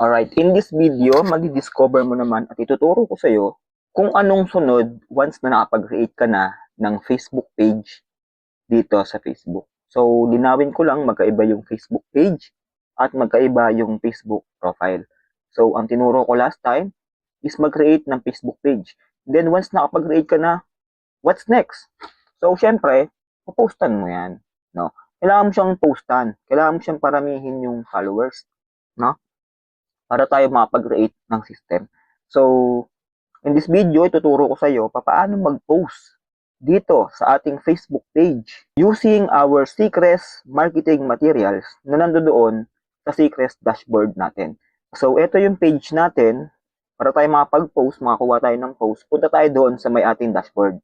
Alright, in this video, madi-discover mo naman at ituturo ko sa'yo kung anong sunod once na nakapag-create ka na ng Facebook page dito sa Facebook. So, linawin ko lang, magkaiba yung Facebook page at magkaiba yung Facebook profile. So, ang tinuro ko last time is mag-create ng Facebook page. Then, once nakapag-create ka na, what's next? So, syempre, postan mo yan. No? Kailangan mo siyang postan. Kailangan mo siyang paramihin yung followers. No? Para tayo makapag-create ng system. So, in this video, ituturo ko sa iyo paano mag-post dito sa ating Facebook page using our Seacrest marketing materials na nandoon sa Seacrest dashboard natin. So, ito yung page natin. Para tayo makapag-post, makakuha tayo ng post, punta tayo doon sa may ating dashboard.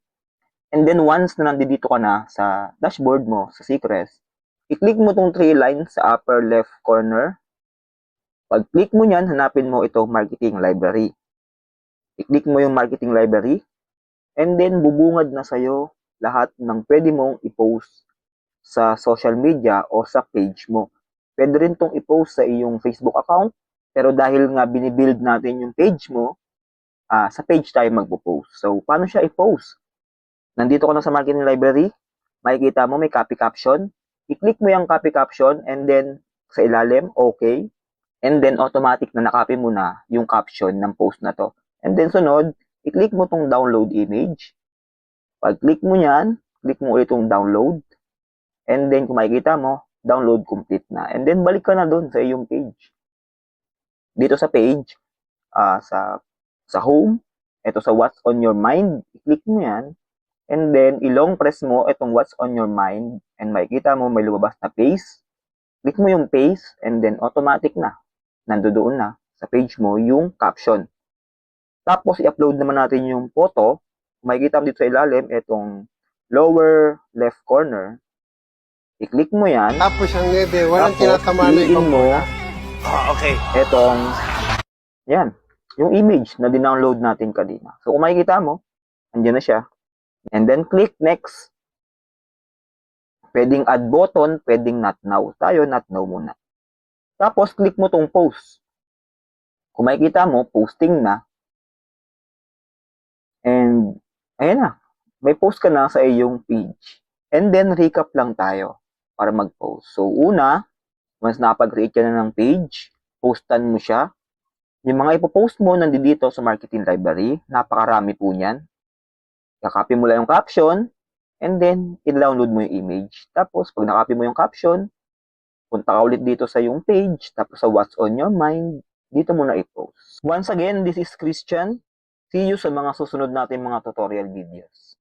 And then, once na nandito ka na sa dashboard mo, sa Seacrest, i-click mo tong 3 lines sa upper left corner. Pag-click mo yan, hanapin mo ito, marketing library. I-click mo yung marketing library, and then bubungad na sa'yo lahat ng pwede mong i-post sa social media o sa page mo. Pwede rin tong i-post sa iyong Facebook account, pero dahil nga binibuild natin yung page mo, sa page tayo magpo-post. So, paano siya i-post? Nandito ka na sa marketing library, makikita mo may copy caption. I-click mo yung copy caption, and then sa ilalim, okay. And then, automatic na nakopy mo na yung caption ng post na to. And then, sunod, i-click mo tong download image. Pag-click mo yan, click mo ulit tong download. And then, kung makikita mo, download complete na. And then, balik ka na doon sa iyong page. Dito sa page, sa home, ito sa what's on your mind, i-click mo yan. And then, ilong press mo itong what's on your mind. And makikita mo, may lumabas na paste. Click mo yung paste, and then, automatic na. Nandoon na sa page mo yung caption. Tapos, i-upload naman natin yung photo. Makikita mo dito sa ilalim, itong lower left corner. I-click mo yan. Tapos ang nebe, walang tinatama na piliin mo okay. itong, yan, yung image na dinownload natin kanina. So, kung makikita mo, andyan na siya. And then, click next. Pwedeng add button, pwedeng not now. Tayo, not now muna. Tapos, click mo tong post. Kung makikita mo, posting na. And, ayan na. May post ka na sa iyong page. And then, recap lang tayo para mag-post. So, una, once nakapag-create ka na ng page, postan mo siya. Yung mga ipopost mo nandito sa marketing library, napakarami po niyan. Kakopy mo lang yung caption, and then, i-download mo yung image. Tapos, pag nakopy mo yung caption, punta ka ulit dito sa yung page, tapos sa what's on your mind, dito mo na i-post. Once again, this is Christian. See you sa mga susunod natin mga tutorial videos.